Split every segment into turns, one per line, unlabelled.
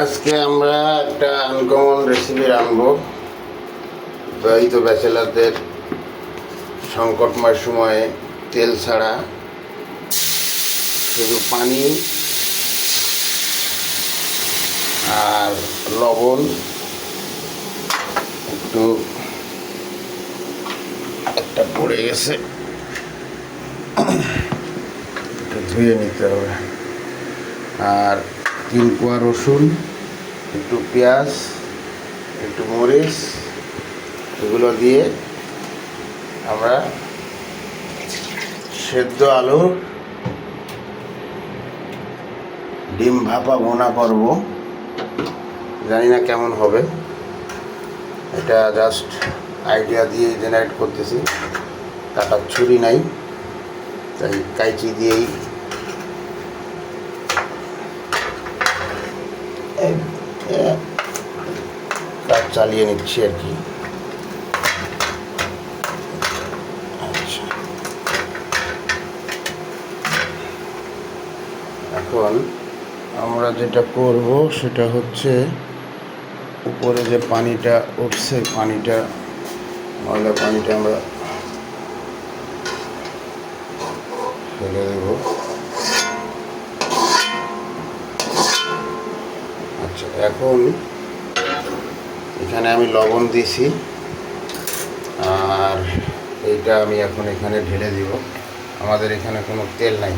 আজকে আমরা একটা আনকমন রেসিপি রাঁধবো। বিবাহিত ব্যাচেলারদের সংকটময় সময়ে তেল ছাড়া শুধু পানি আর লবণ একটু একটা পড়ে গেছে, একটু ধুয়ে নিতে হবে। আর 3 কোয়া রসুন, একটু পেঁয়াজ, একটু মরিচ, এগুলো দিয়ে আমরা সেদ্ধ আলু ডিম ভাপা ভুনা করব। জানি না কেমন হবে, এটা জাস্ট আইডিয়া দিয়ে জেনারেট করতেছি। কাটার ছুরি নাই, তাই কাঁচি দিয়েই কাজ চালিয়ে নিচ্ছি আর কি। আচ্ছা, এখন আমরা যেটা করব সেটা হচ্ছে উপরে যে পানিটা উঠছে, ময়লা পানিটা আমরা ফেলে দেব। আচ্ছা, এখন এখানে আমি লবণ দিছি, আর এইটা আমি এখন এখানে ঢেলে দিব। আমাদের এখানে কোনো তেল নাই,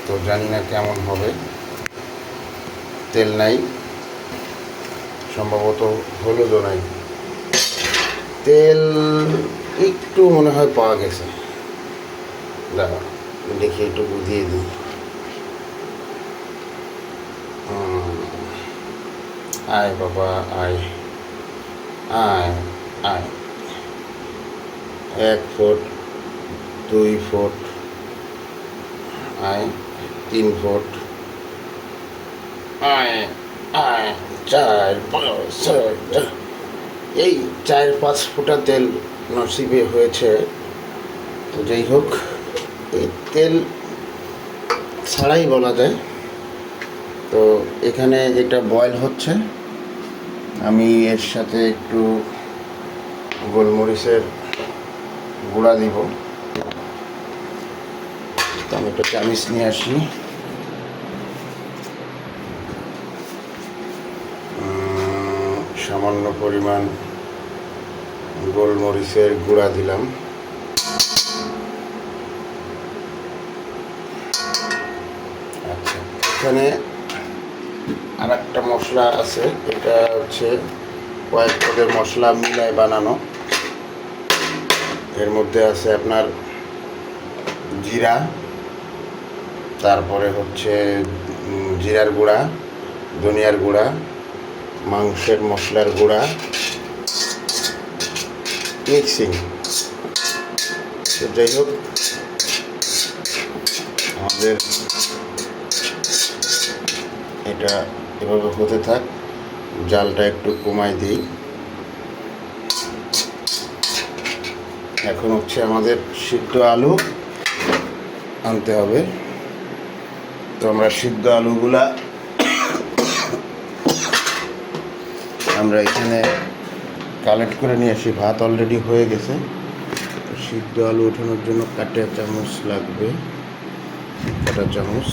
তো জানি না কেমন হবে। তেল নাই, সম্ভবত হলুদও নাই। তেল একটু মনে হয় পাওয়া গেছে, দাঁড়া দেখি একটু দিয়ে দিই। আয় বাবা আয় আয় আয়, 1 ফুট, 2 ফুট, আয় 3 ফুট, আয় আয় 4, 5, 6, এই 4-5 ফুটা তেল নসিবে হয়েছে। তো যাই হোক, এই তেল ছাড়াই বলা যায়। তো এখানে এটা বয়েল হচ্ছে, আমি এর সাথে একটু গোলমরিচের গুঁড়া দিব। তো আমি একটা চামিচ নিয়ে আসি। সামান্য পরিমাণ গোলমরিচের গুঁড়া দিলাম। আচ্ছা, এখানে আর একটা মশলা আছে, এটা হচ্ছে কয়েক পদের মশলা মিলায় বানানো। এর মধ্যে আছে আপনার জিরা, তারপরে হচ্ছে জিরার গুঁড়া, ধনিয়ার গুঁড়া, মাংসের মশলার গুঁড়া, মিক্সিং। যাই হোক, আমাদের এটা এভাবে হতে থাক, জালটা একটু কমাই দিই। এখন হচ্ছে আমাদের সিদ্ধ আলু আনতে হবে। তো আমরা সিদ্ধ আলুগুলা আমরা এখানে কালেক্ট করে নিয়ে আসি। ভাত অলরেডি হয়ে গেছে। সিদ্ধ আলু ওঠানোর জন্য কাটা চামচ লাগবে, কাটা চামচ।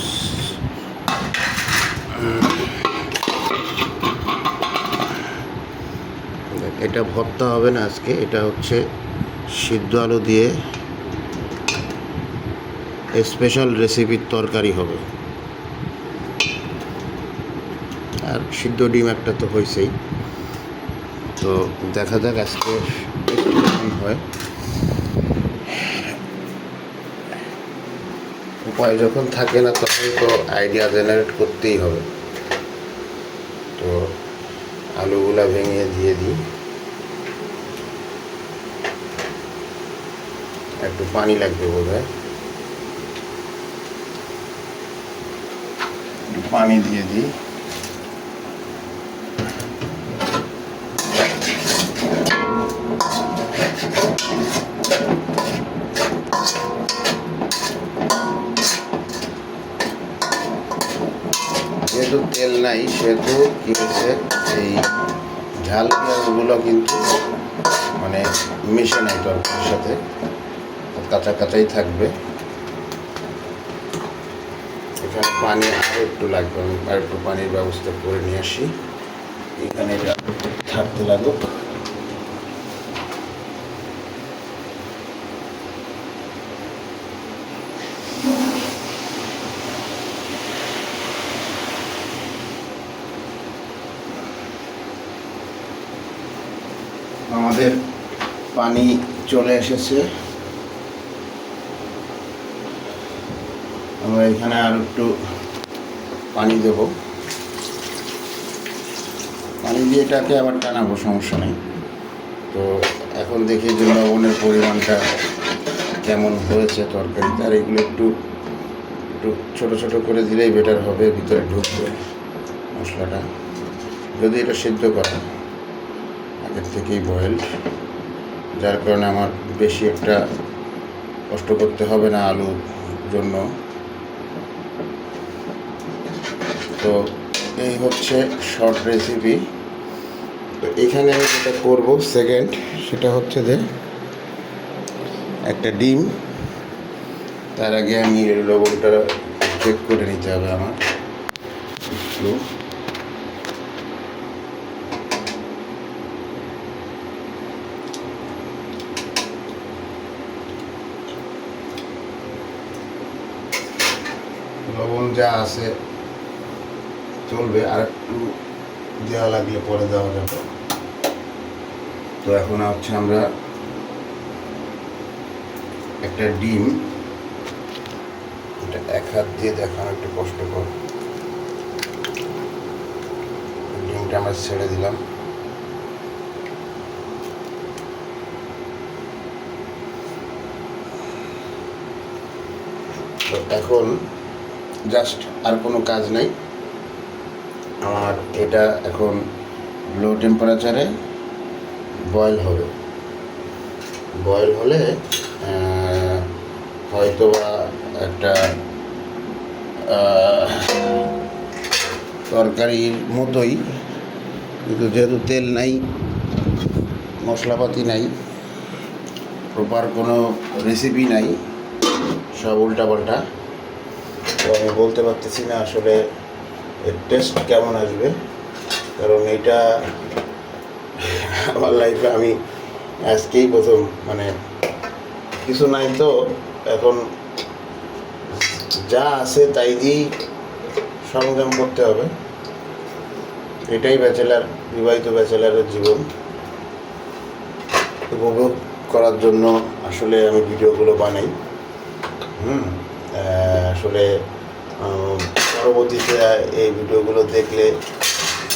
এটা ভর্তা হবে না আজকে, এটা হচ্ছে সিদ্ধ আলু দিয়ে স্পেশাল রেসিপির তরকারি হবে। আর সিদ্ধ ডিম একটা তো হয়েছেই। তো দেখা যাক আজকে কেমন হয়। উপায় যখন থাকে না তখন তো আইডিয়া জেনারেট করতেই হবে। তো আলুগুলা ভেঙে দিয়ে দিই। একটু পানি লাগবে বোধহয়, একটু পানি দিয়ে দিই। যেহেতু তেল নাই সেহেতু কী হচ্ছে এই ঝাল পেঁয়াজগুলো কিন্তু মানে মিশে নাই তরকারির সাথে, কাঁচা কাঁচাই থাকবে। এখানে পানি আরও একটু লাগবে, আমি আর একটু পানির ব্যবস্থা করে নিয়ে আসি। এখানে এটা থাকতে লাগুক। আমাদের পানি চলে এসেছে, আমরা এখানে আর একটু পানি দেব। পানি দিয়ে এটাকে আবার টানাবো, সমস্যা নেই। তো এখন দেখি যে লবণের পরিমাণটা কেমন হয়েছে তরকারিতে, আর এগুলো একটু একটু ছোটো ছোটো করে দিলেই বেটার হবে, ভিতরে ঢুকবে মশলাটা। যদি এটা সিদ্ধ করা আগের থেকেই বয়েলড, যার কারণে আমার বেশি একটা কষ্ট করতে হবে না আলুর জন্য। তো এই হচ্ছে শর্ট রেসিপি। তো এখানে আমি যেটা করবো সেকেন্ড, সেটা হচ্ছে যে একটা ডিম, তার আগে আমি লবণটা চেক করে নিতে হবে আমার একটু। লবণ যা আছে চলবে, আর একটু দেওয়া লাগলে পরে দেওয়া যাবে। তো এখন হচ্ছে আমরা একটা ডিম, এটা এক হাত দিয়ে দেখানো একটু কষ্টকর, ডিমটা আমরা ছেড়ে দিলাম। তো এখন জাস্ট আর কোনো কাজ নাই আমার, এটা এখন লো টেম্পারেচারে বয়েল হবে। বয়েল হলে হয়তো বা একটা তরকারির মতোই, কিন্তু যেহেতু তেল নাই, মশলাপাতি নাই, প্রপার কোনো রেসিপি নাই, সব উল্টাপাল্টা, তো আমি বলতে পারতেছি না আসলে এর টেস্ট কেমন আসবে। কারণ এটা আমার লাইফে আমি আজকেই প্রথম, মানে কিছু নাই তো, এখন যা আছে তাই দিয়েই সরঞ্জাম করতে হবে। এটাই ব্যাচেলার, বিবাহিত ব্যাচেলারের জীবন। উপভোগ করার জন্য আসলে আমি ভিডিওগুলো বানাই। আসলে পরবর্তীতে এই ভিডিওগুলো দেখলে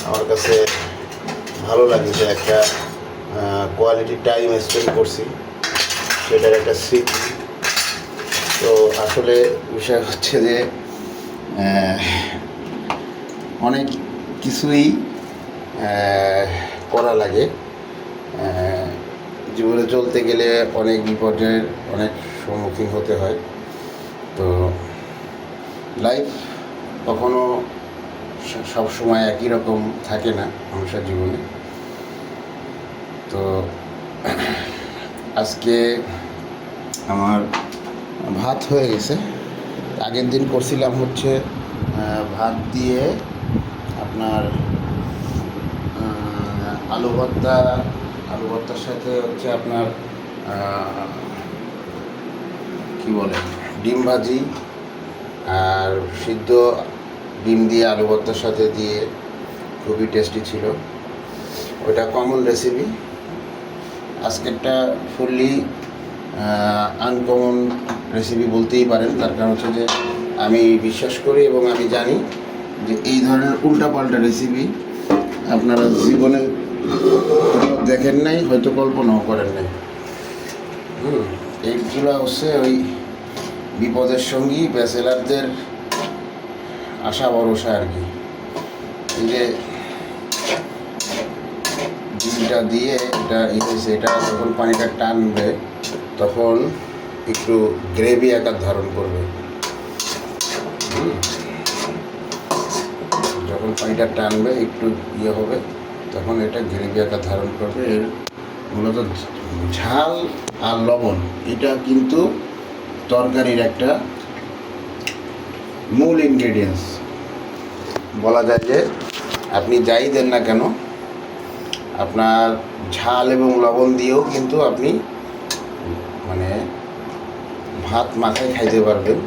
আমার কাছে ভালো লাগে যে একটা কোয়ালিটি টাইম স্পেন্ড করছি, সেটার একটা স্মৃতি। তো আসলে বিষয় হচ্ছে যে অনেক কিছুই করা লাগে, জীবনে চলতে গেলে অনেক বিপর্যয়ের অনেক সম্মুখীন হতে হয়। তো লাইফ কখনো সবসময় একই রকম থাকে না মানুষের জীবনে। তো আজকে আমার ভাত হয়ে গেছে। আগের দিন করছিলাম হচ্ছে ভাত দিয়ে আপনার আলু ভর্তার সাথে হচ্ছে আপনার কি বলে ডিম ভাজি, আর সিদ্ধ ডিম দিয়ে আলু ভর্তার সাথে দিয়ে খুবই টেস্টি ছিল। ওইটা কমন রেসিপি। আজকেরটা ফুললি আনকমন রেসিপি বলতেই পারেন। তার কারণ হচ্ছে যে আমি বিশ্বাস করি এবং আমি জানি যে এই ধরনের উল্টাপাল্টা রেসিপি আপনারা জীবনে দেখেন নাই, হয়তো কল্পনাও করেন নাই। এইগুলো হচ্ছে ওই বিপদের সঙ্গী ব্যাচেলারদের আশা ভরসা আর কি। এই যে ডিমটা দিয়ে এটা এটা যখন পানিটা টানবে তখন একটু গ্রেভি আকার ধারণ করবে। যখন পানিটা টানবে একটু ইয়ে হবে, তখন এটা গ্রেভি আকার ধারণ করবে। এর মূলত ঝাল আর লবণ এটা কিন্তু তরকারির একটা মূল ইনগ্রেডিয়েন্টস। বলা যায় যে আপনি যাই দেন না কেন, আপনার ঝাল এবং লবণ দিয়েও কিন্তু আপনি মানে ভাত মাখায় খাইতে পারবেন,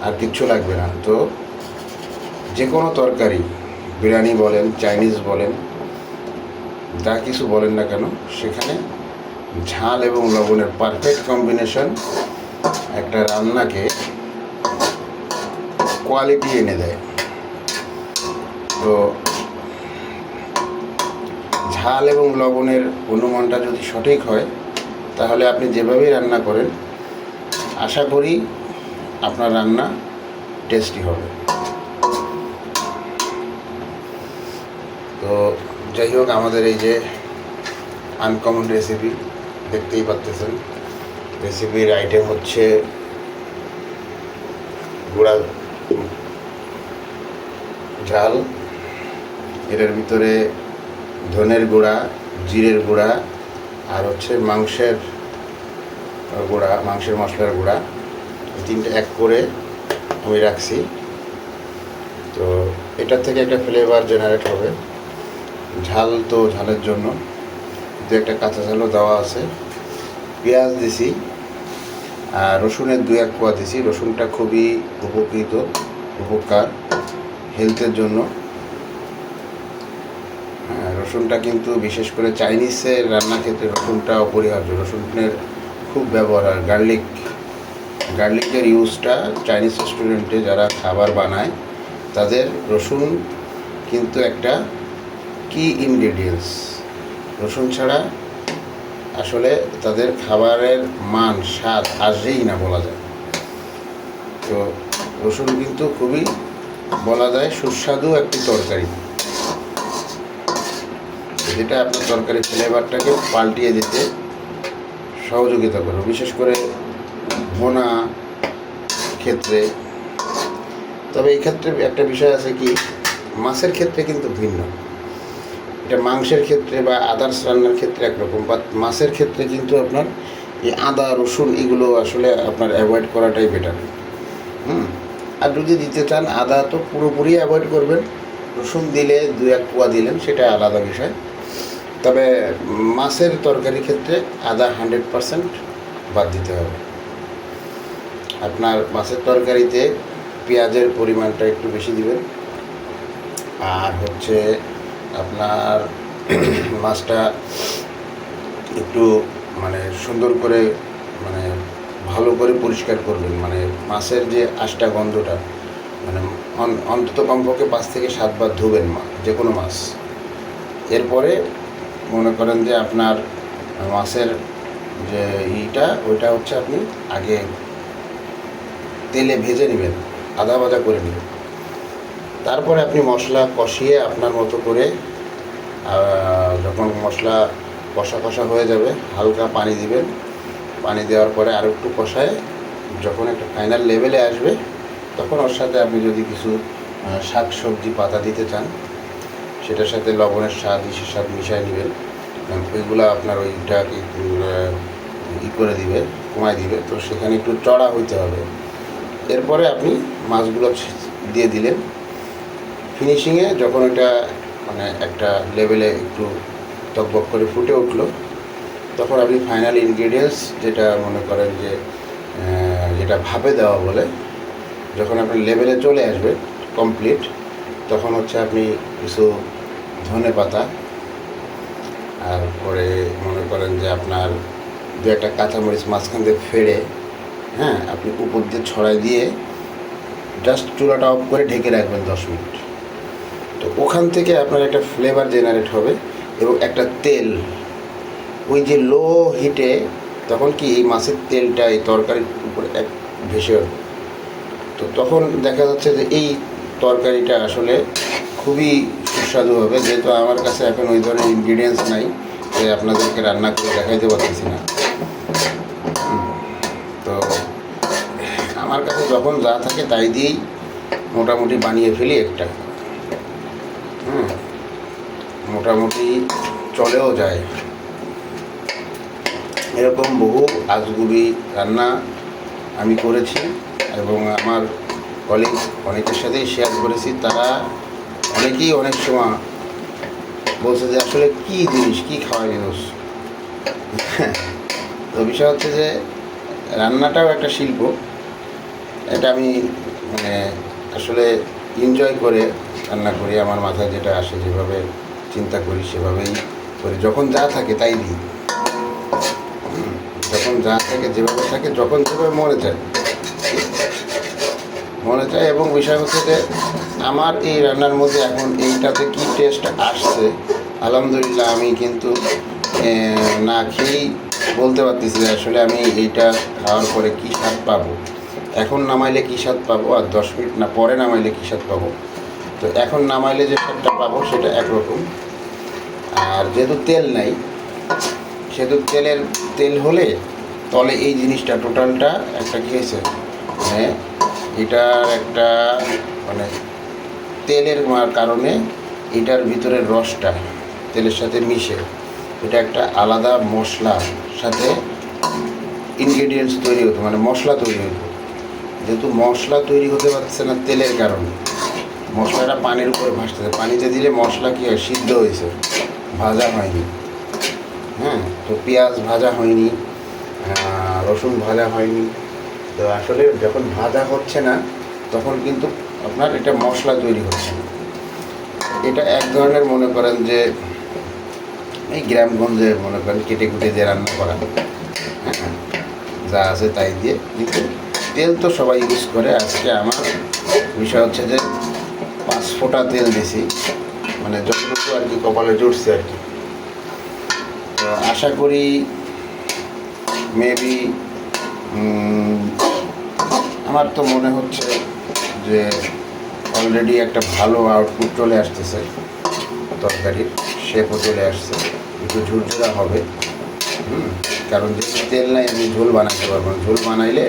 আর কিচ্ছু লাগবে না। তো যে কোনো তরকারি, বিরিয়ানি বলেন, চাইনিজ বলেন, যা কিছু বলেন না কেন, সেখানে ঝাল এবং লবণের পারফেক্ট কম্বিনেশন একটা রান্নাকে কোয়ালিটি এনে দেয়। তো ঝাল এবং লবণের অনুমানটা যদি সঠিক হয়, তাহলে আপনি যেভাবেই রান্না করেন, আশা করি আপনার রান্না টেস্টি হবে। তো যাই হোক, আমাদের এই যে আনকমন রেসিপি দেখতেই পাচ্ছেন, রেসিপির আইটেম হচ্ছে গুঁড়া ঝাল, এটার ভিতরে ধনের গুঁড়া, জিরের গুঁড়া, আর হচ্ছে মাংসের গুঁড়া, মাংসের মশলার গুঁড়া, এই তিনটে এক করে আমি রাখছি। তো এটার থেকে একটা ফ্লেভার জেনারেট হবে। ঝাল তো ঝালের জন্য দু একটা কাঁচা ঝালও দেওয়া আছে, পেঁয়াজ দিছি, আর রসুনের 2-1 কোয়া দিছি। রসুনটা খুবই উপকার হেলথের জন্য। রসুনটা কিন্তু বিশেষ করে চাইনিজের রান্নার ক্ষেত্রে রসুনটা অপরিহার্য। রসুনের খুব ব্যবহার হয়। গার্লিকের ইউজটা চাইনিজ রেস্টুরেন্টে যারা খাবার বানায়, তাদের রসুন কিন্তু একটা কি ইনগ্রেডিয়েন্টস। রসুন ছাড়া আসলে তাদের খাবারের মান, স্বাদ আসবেই না বলা যায়। তো রসুন কিন্তু খুবই বলা যায় সুস্বাদু একটি তরকারি, যেটা আপনার তরকারি ফ্লেভারটাকে পাল্টিয়ে দিতে সহযোগিতা করবে, বিশেষ করে ভোনা ক্ষেত্রে। তবে এই ক্ষেত্রে একটা বিষয় আছে কি, মাছের ক্ষেত্রে কিন্তু ভিন্ন। এটা মাংসের ক্ষেত্রে বা আদার্স রান্নার ক্ষেত্রে একরকম, বাট মাছের ক্ষেত্রে কিন্তু আপনার এই আদা রসুন এগুলো আসলে আপনার অ্যাভয়েড করাটাই বেটার। আর যদি দিতে চান, আদা তো পুরোপুরি অ্যাভয়েড করবেন, রসুন দিলে 2-1 কোয়া দিলেন, সেটা আলাদা বিষয়। তবে মাছের তরকারির ক্ষেত্রে আদা 100% বাদ দিতে হবে। আপনার মাছের তরকারিতে পেঁয়াজের পরিমাণটা একটু বেশি দিবেন, আর হচ্ছে আপনার মাছটা একটু মানে সুন্দর করে, মানে ভালো করে পরিষ্কার করবেন। মানে মাছের যে আষ্টা গন্ধটা, মানে অন্তত কমপক্ষে 5 থেকে 7 বার ধুবেন যে কোনো মাছ। এরপরে মনে করেন যে আপনার মাছের যে ওইটা হচ্ছে আপনি আগে তেলে ভেজে নেবেন, আদা ভাজা করে নেবেন। তারপরে আপনি মশলা কষিয়ে আপনার মতো করে, যখন মশলা কষা হয়ে যাবে, হালকা পানি দিবেন। পানি দেওয়ার পরে আরও একটু কষায় যখন একটা ফাইনাল লেভেলে আসবে, তখন ওর সাথে আপনি যদি কিছু শাক সবজি পাতা দিতে চান, সেটার সাথে লবণের স্বাদ, ইসের স্বাদ মিশিয়ে নেবেন। ওইগুলো আপনার ওইটাকে করে দিবে, কমায় দিবে। তো সেখানে একটু চড়া হইতে হবে। এরপরে আপনি মাছগুলো দিয়ে দিলেন। ফিনিশিংয়ে যখন এটা মানে একটা লেভেলে একটু টকবক করে ফুটে উঠলো, তখন আপনি ফাইনাল ইনগ্রেডিয়েন্টস, যেটা মনে করেন যে যেটা ভাপে দেওয়া বলে, যখন আপনার লেভেলে চলে আসবে কমপ্লিট, তখন হচ্ছে আপনি কিছু ধনে পাতা, আর পরে মনে করেন যে আপনার 2-1 কাঁচামরিচ মাঝখান দিয়ে ফেড়ে, আপনি উপর দিয়ে ছড়াই দিয়ে জাস্ট চুলাটা অফ করে ঢেকে রাখবেন 10 মিনিট। তো ওখান থেকে আপনার একটা ফ্লেভার জেনারেট হবে, এবং একটা তেল, ওই যে লো হিটে তখন কি এই মাছের তেলটা এই তরকারির উপরে ভেসে উঠবে। তো তখন দেখা যাচ্ছে যে এই তরকারিটা আসলে খুবই সুস্বাদু হবে। যেহেতু আমার কাছে এখন ওই ধরনের ইনগ্রিডিয়েন্টস নাই, যে আপনাদেরকে রান্না করে দেখাইতে পারতেছি না। তো আমার কাছে যখন যা থাকে তাই দিয়েই মোটামুটি বানিয়ে ফেলি একটা, মোটামুটি চলেও যায়। এরকম বহু আজগুবি রান্না আমি করেছি এবং আমার কলিগ অনেকের সাথেই শেয়ার করেছি। তারা অনেকেই অনেক সময় বলছে যে আসলে কী জিনিস, কী খাওয়া জিনিস। তো বিষয় হচ্ছে যে রান্নাটাও একটা শিল্প। এটা আমি মানে আসলে এনজয় করে রান্না করি। আমার মাথায় যেটা আসে, যেভাবে চিন্তা করি সেভাবেই করি। যখন যা থাকে তাই দিই, যখন যা থাকে যেভাবে থাকে, যখন যেভাবে মনে চায় এবং বিষয় হচ্ছে যে আমার এই রান্নার মধ্যে এখন এইটাতে কী টেস্ট আসছে আলহামদুলিল্লাহ আমি কিন্তু না খেয়েই বলতে পারতেছি যে আসলে আমি এইটা খাওয়ার পরে কী স্বাদ পাবো। এখন নামাইলে কী স্বাদ পাবো আর 10 মিনিট না পরে নামাইলে কী স্বাদ পাবো। তো এখন নামাইলে যে স্বাদটা পাবো সেটা একরকম। আর যেহেতু তেল নাই, সেহেতু তেল হলে তলে এই জিনিসটা টোটালটা একটা কী হয়েছে, মানে এটার একটা মানে তেলের কারণে এটার ভিতরের রসটা তেলের সাথে মিশে এটা একটা আলাদা মশলার সাথে ইনগ্রেডিয়েন্টস তৈরি হতো, মানে মশলা তৈরি হতো। যেহেতু মশলা তৈরি হতে পারছে না তেলের কারণে, মশলাটা পানির উপরে ভাসতেছে। পানিতে দিলে মশলা কী হয়, সিদ্ধ হয়েছে, ভাজা হয়নি। তো পেঁয়াজ ভাজা হয়নি, রসুন ভাজা হয়নি। তো আসলে যখন ভাজা হচ্ছে না তখন কিন্তু আপনার এটা মশলা তৈরি হচ্ছে না। এটা এক ধরনের মনে করেন যে এই গ্রামগঞ্জে মনে করেন কেটে কুটে যে রান্না করা, যা আছে তাই দিয়ে। কিন্তু তেল তো সবাই ইউজ করে। আজকে আমার বিষয় হচ্ছে যে 5 ফোঁটা তেল দিছি, মানে যতটুকু আর কি কপালে জুটছে আর কি। তো আশা করি মেবি আমার তো মনে হচ্ছে যে অলরেডি একটা ভালো আউটপুট চলে আসতেছে, তরকারির শেপও চলে আসছে। একটু ঝুরঝুরা হবে, কারণ যেহেতু তেল নাই আমি ঝোল বানাতে পারবো না। ঝোল বানাইলে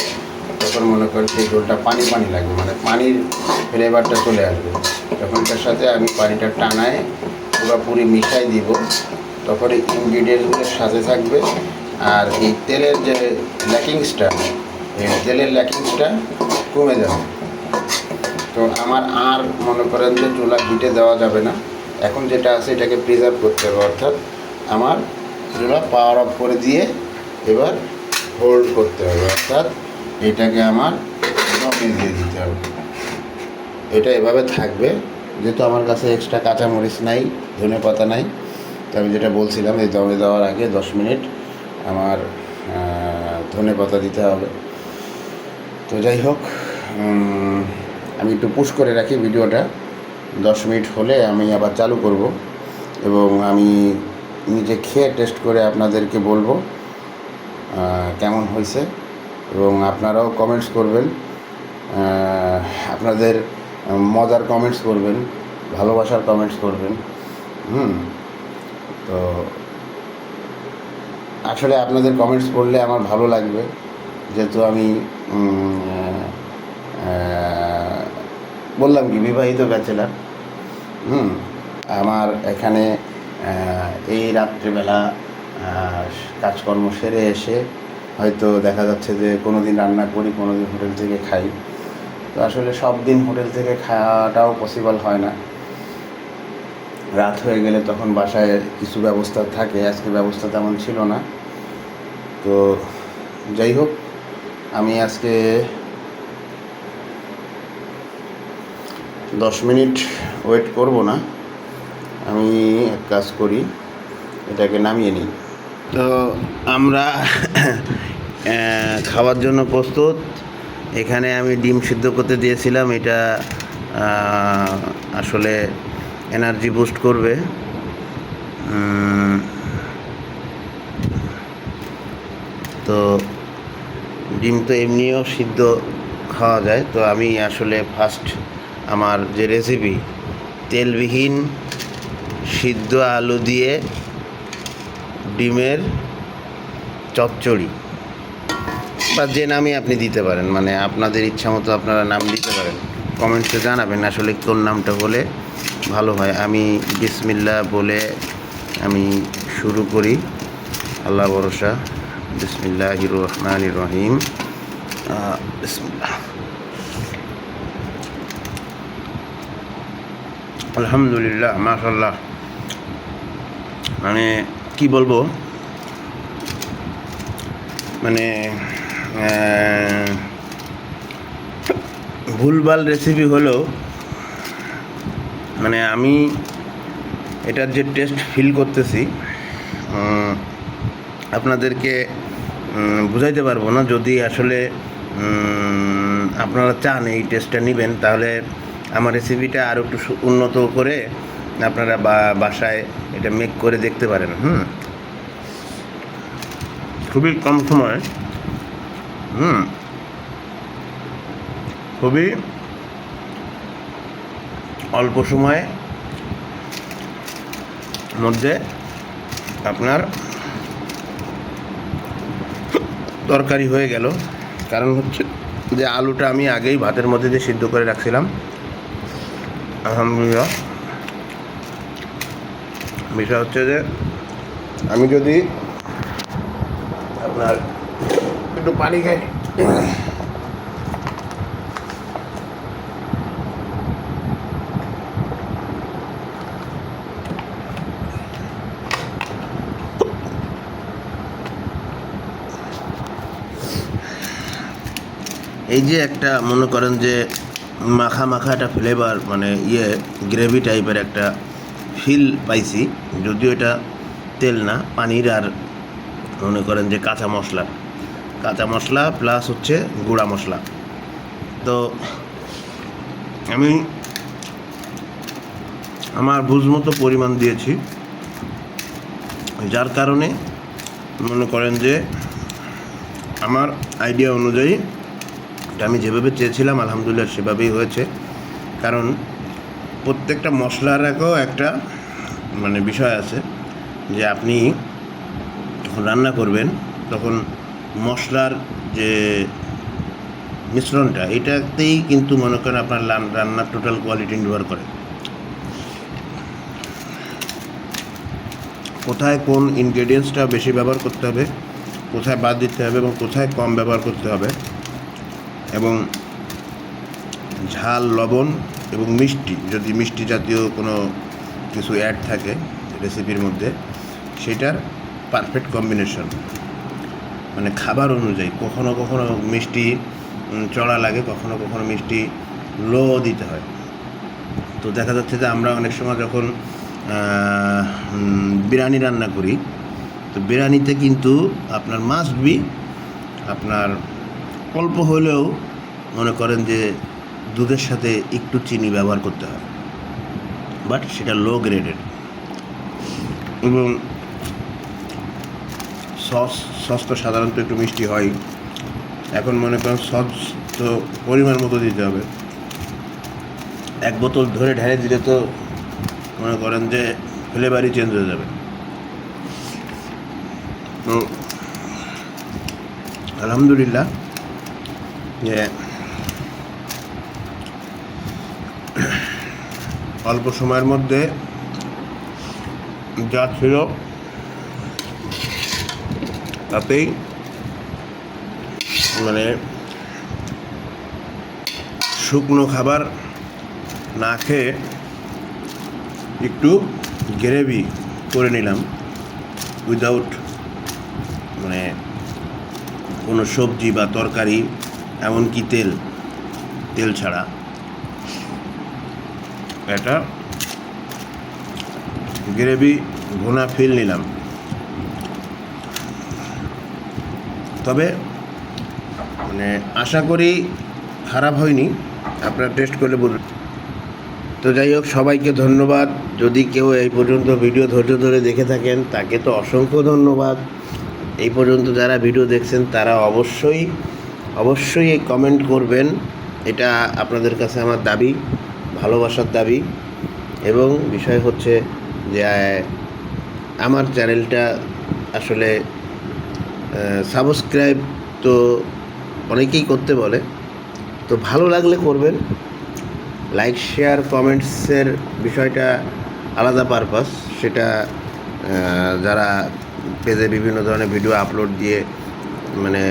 তখন মনে করেন সেই ঝোলটা পানি পানি লাগবে, মানে পানির ফ্লেভারটা চলে আসবে। তখন তার সাথে আমি পানিটা টানায় পুরোপুরি মিশাই দিব, তখন এই ইনগ্রিডিয়েন্টসগুলোর সাথে থাকবে। আর এই তেলের যে ল্যাকিংসটা, এই তেলের ল্যাকিংসটা কমে যাবে। তো আমার আর মনে করেন যে চুলা হিটে দেওয়া যাবে না। এখন যেটা আছে এটাকে প্রিজার্ভ করতে হবে, অর্থাৎ আমার চুলা পাওয়ার অফ করে দিয়ে এবার হোল্ড করতে হবে, অর্থাৎ এটাকে আমার দমে দিয়ে দিতে হবে। এটা এভাবে থাকবে। যেহেতু আমার কাছে এক্সট্রা কাঁচামরিচ নাই, ধনেপাতা নাই, তো আমি যেটা বলছিলাম এই দমে দেওয়ার আগে 10 মিনিট আমার ধনেপাতা দিতে হবে। তো যাই হোক, আমি একটু পুশ করে রাখি ভিডিওটা। 10 মিনিট হলে আমি আবার চালু করব এবং আমি নিজে খেয়ে টেস্ট করে আপনাদেরকে বলবো কেমন হয়েছে। এবং আপনারাও কমেন্টস করবেন, আপনাদের মজার কমেন্টস করবেন, ভালোবাসার কমেন্টস করবেন। তো আসলে আপনাদের কমেন্টস পড়লে আমার ভালো লাগবে, যেহেতু আমি বললাম কি বিবাহিত ব্যাচেলার। আমার এখানে এই রাত্রিবেলা কাজকর্ম সেরে এসে হয়তো দেখা যাচ্ছে যে কোনো দিন রান্না করি, কোনো দিন হোটেল থেকে খাই। তো আসলে সব দিন হোটেল থেকে খাওয়াটাও পসিবল হয় না। রাত হয়ে গেলে তখন বাসায় কিছু ব্যবস্থা থাকে, আজকে ব্যবস্থা তেমন ছিল না। তো যাই হোক, আমি আজকে 10 মিনিট ওয়েট করব না, আমি এক কাজ করি, এটাকে নামিয়ে নিই। তো আমরা খাওয়ার জন্য প্রস্তুত। এখানে আমি ডিম সিদ্ধ করতে দিয়েছিলাম, এটা আসলে এনার্জি বুস্ট করবে। তো ডিম তো এমনিও সিদ্ধ খাওয়া যায়। তো আমি আসলে ফার্স্ট আমার যে রেসিপি, তেলবিহীন সিদ্ধ আলু দিয়ে ডিমের চচ্চড়ি, বা যে নামই আপনি দিতে পারেন, মানে আপনাদের ইচ্ছা মতো আপনারা নাম দিতে পারেন। কমেন্টসে জানাবেন আসলে কোন নামটা বলে ভালো হয়। আমি বিসমিল্লাহ বলে আমি শুরু করি, আল্লাহ ভরসা। বিসমিল্লাহির রহমানির রহিম। বিসমিল্লাহ। আলহামদুলিল্লাহ, মাশাআল্লাহ। মানে কি বলবো, মানে ভুলভাল রেসিপি হলেও মানে আমি এটার যে টেস্ট ফিল করতেছি আপনাদেরকে বুঝাইতে পারবো না। যদি আসলে আপনারা চান এই টেস্টটা নেবেন, তাহলে আমার রেসিপিটা আরও একটু উন্নত করে আপনারা বাসায় এটা মেক করে দেখতে পারেন। খুবই কম সময়, খুবই অল্প সময়ে মধ্যে আপনার তরকারি হয়ে গেল। কারণ হচ্ছে যে আলুটা আমি আগেই ভাতের মধ্যে দিয়ে সিদ্ধ করে রাখছিলাম। আলহামদুলিল্লাহ। বিষয় হচ্ছে যে আমি যদি আপনার একটু পানি খাই, এই যে একটা মনে করেন যে মাখা মাখা একটা ফ্লেভার, মানে গ্রেভি টাইপের একটা ফিল পাইছি, যদিও এটা তেল না, পানির আর মনে করেন যে কাঁচা মশলা প্লাস হচ্ছে গুঁড়া মশলা। তো আমি আমার বুঝ মতো পরিমাণ দিয়েছি, যার কারণে মনে করেন যে আমার আইডিয়া অনুযায়ী আমি যেভাবে চেয়েছিলাম আলহামদুলিল্লাহ সেভাবেই হয়েছে। কারণ প্রত্যেকটা মশলার আগেও একটা মানে বিষয় আছে যে আপনি যখন রান্না করবেন তখন মশলার যে মিশ্রণটা, এটাতেই কিন্তু মনে করেন আপনার রান্নার টোটাল কোয়ালিটি নির্ভর করে। কোথায় কোন ইনগ্রেডিয়েন্টসটা বেশি ব্যবহার করতে হবে, কোথায় বাদ দিতে হবে এবং কোথায় কম ব্যবহার করতে হবে, এবং ঝাল, লবণ এবং মিষ্টি, যদি মিষ্টি জাতীয় কোনো কিছু অ্যাড থাকে রেসিপির মধ্যে, সেটার পারফেক্ট কম্বিনেশন, মানে খাবার অনুযায়ী কখনো কখনো মিষ্টি চড়া লাগে, কখনো কখনো মিষ্টি লো দিতে হয়। তো দেখা যাচ্ছে যে আমরা অনেক সময় যখন বিরিয়ানি রান্না করি, তো বিরিয়ানিতে কিন্তু আপনার মাস্ট বি আপনার অল্প হলেও মনে করেন যে দুধের সাথে একটু চিনি ব্যবহার করতে হয়, বাট সেটা লো গ্রেডের। এবং সস তো সাধারণত একটু মিষ্টি হয়। এখন মনে করেন সস তো পরিমাণ মতো দিতে হবে, এক বোতল ধরে ঢেলে দিলে তো মনে করেন যে ফ্লেভারই চেঞ্জ হয়ে যাবে। তো আলহামদুলিল্লাহ যে অল্প সময়ের মধ্যে যা ছিল তাতেই মানে শুকনো খাবার না খেয়ে একটু গ্রেভি করে নিলাম, উইদাউট মানে কোনো সবজি বা তরকারি, এমনকি তেল ছাড়া। একটা গ্রেভি ভুনা ফিল নিলাম। তবে মানে আশা করি খারাপ হয়নি, আপনারা টেস্ট করলে বলুন। তো যাই হোক, সবাইকে ধন্যবাদ। যদি কেউ এই পর্যন্ত ভিডিও ধৈর্য ধরে দেখে থাকেন তাকে তো অসংখ্য ধন্যবাদ। এই পর্যন্ত যারা ভিডিও দেখছেন তারা অবশ্যই এই কমেন্ট করবেন, এটা আপনাদের কাছে আমার দাবি, ভালোবাসার দাবি। এবং বিষয় হচ্ছে যে আমার চ্যানেলটা আসলে সাবস্ক্রাইব তো অনেকেই করতে বলে, তো ভালো লাগলে করবেন, লাইক শেয়ার কমেন্টসের বিষয়টা আলাদা পারপাস, সেটা যারা পেজে বিভিন্ন ধরনের ভিডিও আপলোড দিয়ে মানে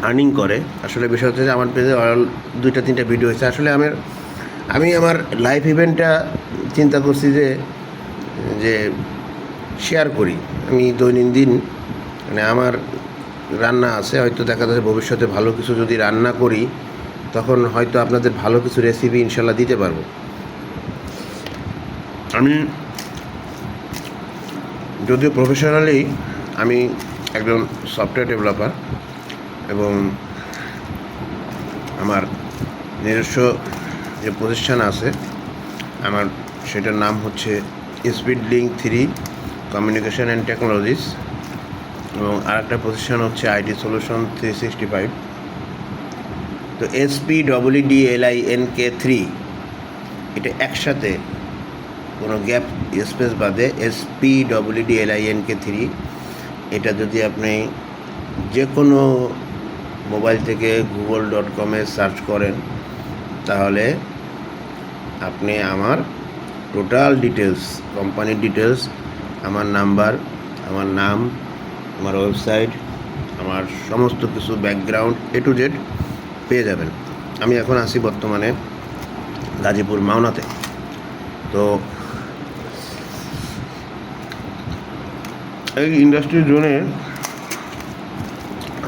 আর্নিং করে। আসলে বিষয় হচ্ছে যে আমার পেজে অল 2-3টা ভিডিও হয়েছে। আসলে আমি আমার লাইফ ইভেন্টটা চিন্তা করছি যে শেয়ার করি। আমি দৈনন্দিন মানে আমার রান্না আছে, হয়তো দেখা যাচ্ছে ভবিষ্যতে ভালো কিছু যদি রান্না করি তখন হয়তো আপনাদের ভালো কিছু রেসিপি ইনশাল্লাহ দিতে পারবো। আমি যদিও প্রফেশনালি আমি একজন সফটওয়্যার ডেভেলপার এবং আমার নিজস্ব যে প্রতিষ্ঠান আছে আমার, সেটার নাম হচ্ছে speed link 3 communication and technologies, এবং আরেকটা প্রতিষ্ঠান হচ্ছে আইটি সলিউশন 365। তো SPEEDLINK 3 এটা একসাথে কোনো গ্যাপ স্পেস বাদে SPEEDLINK 3, এটা যদি আপনি যে কোনো মোবাইল থেকে google.com-এ সার্চ করেন তাহলে আপনি আমার টোটাল ডিটেলস, কোম্পানির ডিটেলস, আমার নাম্বার, আমার নাম, আমার ওয়েবসাইট, আমার সমস্ত কিছু ব্যাকগ্রাউন্ড A to Z পেয়ে যাবেন। আমি এখন আছি বর্তমানে গাজীপুর মাওনাতে। তো এই ইন্ডাস্ট্রি জোনে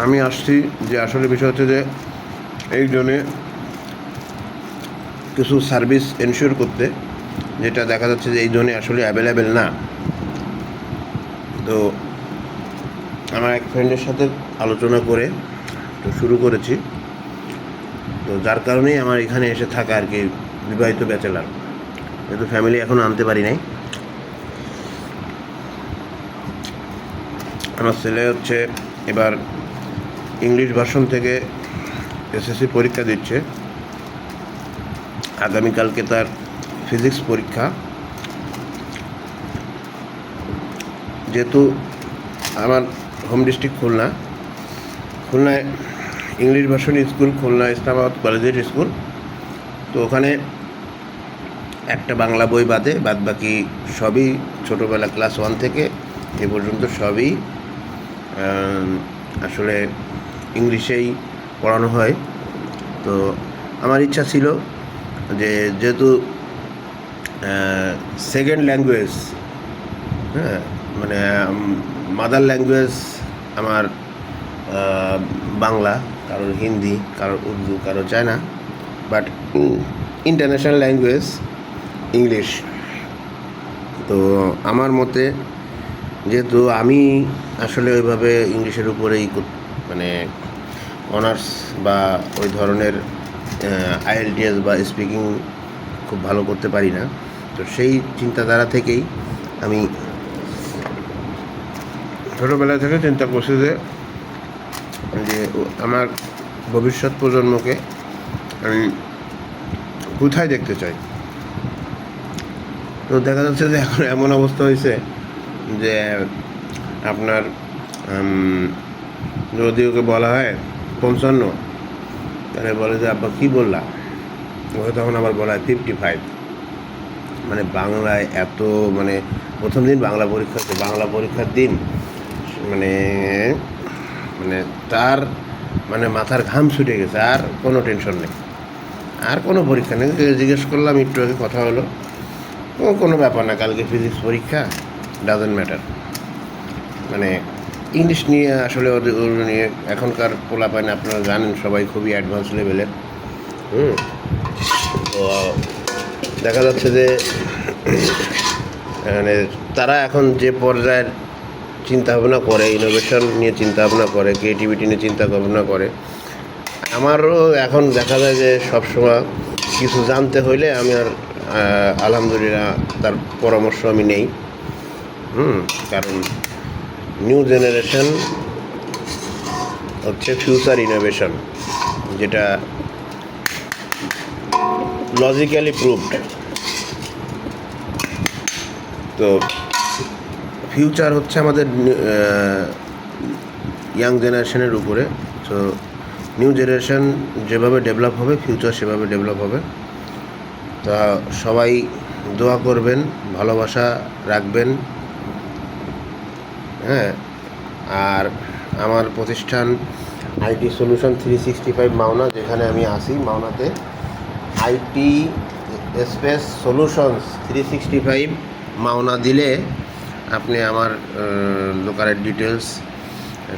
আমি আসছি যে আসলে বিষয় হচ্ছে যে এই জোনে কিছু সার্ভিস এনশিওর করতে, যেটা দেখা যাচ্ছে যে এই জোনে আসলে অ্যাভেলেবেল না। তো আমার এক ফ্রেন্ডের সাথে আলোচনা করে তো শুরু করেছি, তো যার কারণেই আমার এখানে এসে থাকা আর কি, বিবাহিত ব্যাচেলার, যেহেতু ফ্যামিলি এখনও আনতে পারি নাই। আমার ছেলে হচ্ছে এবার ইংলিশ ভার্সন থেকে SSC পরীক্ষা দিচ্ছে, আগামীকালকে তার ফিজিক্স পরীক্ষা। যেহেতু আমার হোম ডিস্ট্রিক্ট খুলনায় English version school Khulna Islamabad কলেজের স্কুল, তো ওখানে একটা বাংলা বই বাদে বাদবাকি সবই ছোটোবেলা ক্লাস 1 থেকে এ পর্যন্ত সবই আসলে ইংলিশেই পড়ানো হয়। তো আমার ইচ্ছা ছিল যে যেহেতু সেকেন্ড ল্যাঙ্গুয়েজ, হ্যাঁ মানে মাদার ল্যাঙ্গুয়েজ আমার বাংলা, কারোর হিন্দি, কারোর উর্দু, কারোর China, but international language English. তো আমার মতে যেহেতু আমি আসলে ওইভাবে ইংলিশের উপরেই মানে অনার্স বা ওই ধরনের IELTS বা স্পিকিং খুব ভালো করতে পারি না, তো সেই চিন্তাধারা থেকেই আমি ছোটোবেলা থেকে চিন্তা করছি যে আমার ভবিষ্যৎ প্রজন্মকে আমি কোথায় দেখতে চাই। তো দেখা যাচ্ছে যে এখন এমন অবস্থা হয়েছে যে আপনার যদি ওকে বলা হয় 55, তাহলে বলে যে আব্বা কী বললা, ওকে তখন আবার বলা হয় 55। মানে বাংলায় এত মানে প্রথম দিন বাংলা পরীক্ষার দিন মানে তার মানে মাথার ঘাম ছুটে গেছে, আর কোনো টেনশন নেই, আর কোনো পরীক্ষা নেই। জিজ্ঞেস করলাম একটু আগে কথা হলো, কোনো ব্যাপার না, কালকে ফিজিক্স পরীক্ষা, ডাজেন্ট ম্যাটার। মানে ইংলিশ নিয়ে আসলে ওর নিয়ে এখনকার পোলাপাইন আপনারা জানেন সবাই খুবই অ্যাডভান্স লেভেলের। তো দেখা যাচ্ছে যে মানে তারা এখন যে পর্যায়ের চিন্তাভাবনা করে, ইনোভেশন নিয়ে চিন্তাভাবনা করে, ক্রিয়েটিভিটি নিয়ে চিন্তাভাবনা করে, আমারও এখন দেখা যায় যে সবসময় কিছু জানতে হইলে আমি আর আলহামদুলিল্লাহ তার পরামর্শ আমি নেই। কারণ নিউ জেনারেশন হচ্ছে ফিউচার ইনোভেশন, যেটা লজিক্যালি প্রুভড। তো ফিউচার হচ্ছে আমাদের ইয়াং জেনারেশনের উপরে। তো নিউ জেনারেশন যেভাবে ডেভেলপ হবে, ফিউচার সেভাবে ডেভেলপ হবে। তা সবাই দোয়া করবেন, ভালোবাসা রাখবেন। হ্যাঁ, আর আমার প্রতিষ্ঠান আইটি সলিউশন 365 মাওনা, যেখানে আমি আসি মাওনাতে আইটি স্পেস সলিউশনস 365 মাওনা দিলে আপনি আমার দোকানের ডিটেলস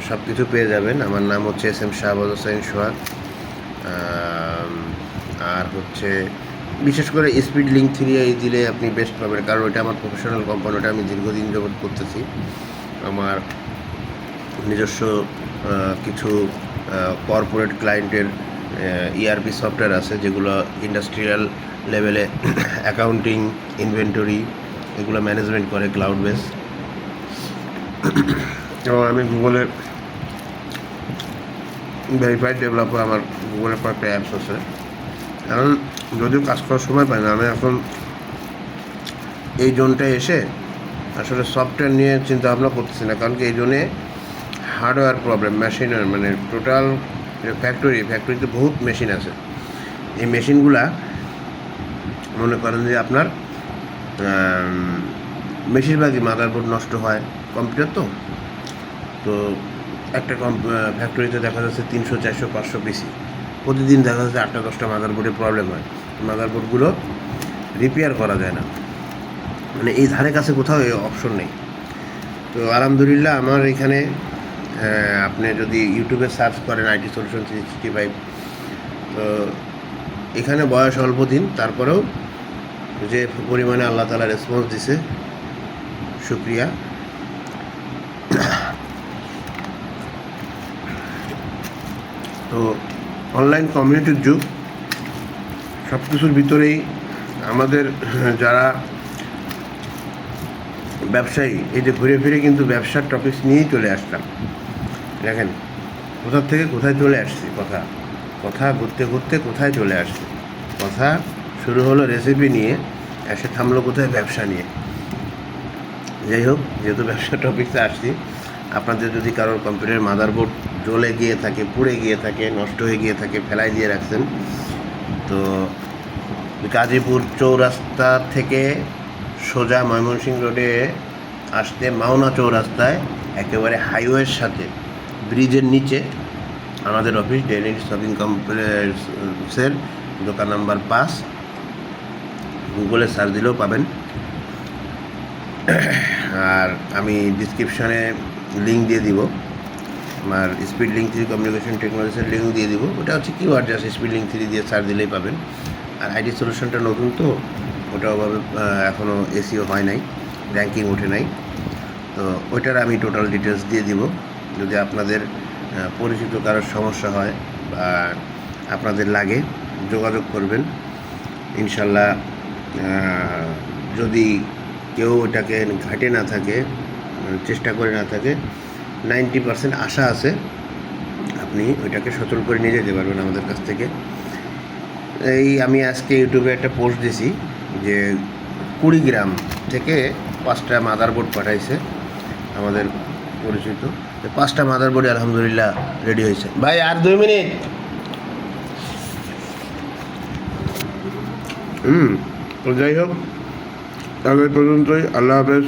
সব কিছু পেয়ে যাবেন। আমার নাম হচ্ছে SM শাহবাজ হোসেন সোহাগ। আর হচ্ছে বিশেষ করে স্পিড লিঙ্ক 3 দিলে আপনি বেস্ট পাবেন, কারণ ওটা আমার প্রফেশনাল কোম্পানি, ওটা আমি দীর্ঘদিন যাবত করতেছি। আমার নিজস্ব কিছু কর্পোরেট ক্লায়েন্টের ERP সফটওয়্যার আছে, যেগুলো ইন্ডাস্ট্রিয়াল লেভেলে অ্যাকাউন্টিং, ইনভেন্টরি এগুলো ম্যানেজমেন্ট করে ক্লাউড বেস। এবং আমি গুগলের ভেরিফাইড ডেভেলপার, আমার গুগলের কয়েকটা অ্যাপস আছে। কারণ যদিও কাজ করার সময় পাই না, আমি এখন এই জোনটায় এসে আসলে সফটওয়্যার নিয়ে চিন্তা ভাবনা করতেছি না, কারণ কি এই জন্যে হার্ডওয়্যার প্রবলেম, মেশিনের মানে টোটাল ফ্যাক্টরিতে বহুত মেশিন আছে। এই মেশিনগুলা মনে করেন যে আপনার বেশিরভাগই মাদারবোর্ড নষ্ট হয়, কম্পিউটার তো একটা ফ্যাক্টরিতে দেখা যাচ্ছে 300, 400, 500 পিসি প্রতিদিন দেখা যাচ্ছে 8টা 10টা মাদারবোর্ডের প্রবলেম হয়। মাদারবোর্ডগুলো রিপেয়ার করা যায় না, মানে এই ধারে কাছে কোথাও এই অপশন নেই। তো আলহামদুলিল্লাহ আমার এখানে আপনি যদি ইউটিউবে সার্চ করেন আইটি সলিউশন 365, তো এখানে বয়স অল্প দিন, তারপরেও যে পরিমাণে আল্লাহ তাআলা রেসপন্স দিছে, শুকরিয়া। তো অনলাইন কমিউনিটির যুগ, সব কিছুর ভিতরেই আমাদের যারা ব্যবসায়ী, এই যে ঘুরে ফিরে কিন্তু ব্যবসার টপিকস নিয়েই চলে আসলাম। দেখেন কোথার থেকে কোথায় চলে আসছি, কথা ঘুরতে ঘুরতে কোথায় চলে আসছে। কথা শুরু হলো রেসিপি নিয়ে, এসে থামলো কোথায়, ব্যবসা নিয়ে। যাই হোক, যেহেতু ব্যবসা টপিকসে আসছি, আপনাদের যদি কারোর কম্পিউটারের মাদারবোর্ড জ্বলে গিয়ে থাকে, পুড়ে গিয়ে থাকে, নষ্ট হয়ে গিয়ে থাকে, ফেলাই দিয়ে রাখছেন, তো গাজীপুর চৌরাস্তা থেকে সোজা ময়মনসিংহ রোডে আসতে মাওনা চৌরাস্তায় একেবারে হাইওয়ের সাথে ব্রিজের নিচে আমাদের অফিস, ডেইলি শপিং কমপ্লেক্সের দোকান নাম্বার 5। গুগলে সার্চ দিলেও পাবেন। আর আমি ডিসক্রিপশানে লিঙ্ক দিয়ে দিব, আমার স্পিড লিঙ্ক 3 কমিউনিকেশন টেকনোলজিসের লিঙ্ক দিয়ে দিব। ওটা হচ্ছে কিওয়ার্ড, জাস্ট স্পিড লিঙ্ক 3 দিয়ে সার্চ দিলেই পাবেন। আর আইটি সলিউশনটা নতুন, তো ওটা ওভাবে এখনও এসিও হয় নাই, র্যাঙ্কিং ওঠে নাই, তো ওইটার আমি টোটাল ডিটেলস দিয়ে দিব। যদি আপনাদের পরিচিত কারোর সমস্যা হয় বা আপনাদের লাগে, যোগাযোগ করবেন ইনশাল্লাহ। যদি কেউ ওটাকে ঘাটে না থাকে, চেষ্টা করে না থাকে, 90% আশা আছে আপনি ওইটাকে সচল করে নিয়ে যেতে পারবেন আমাদের কাছ থেকে। এই আমি আজকে ইউটিউবে একটা পোস্ট দিছি যে কুড়িগ্রাম থেকে 5টা মাদারবোর্ড পাঠাইছে আমাদের পরিচিত, 5টা মাদারবোর্ডে আলহামদুলিল্লাহ রেডি হয়েছে। ভাই আর 2 মিনিট। তো যাই হোক, আগে পর্যন্তই। আল্লাহ হাফেজ।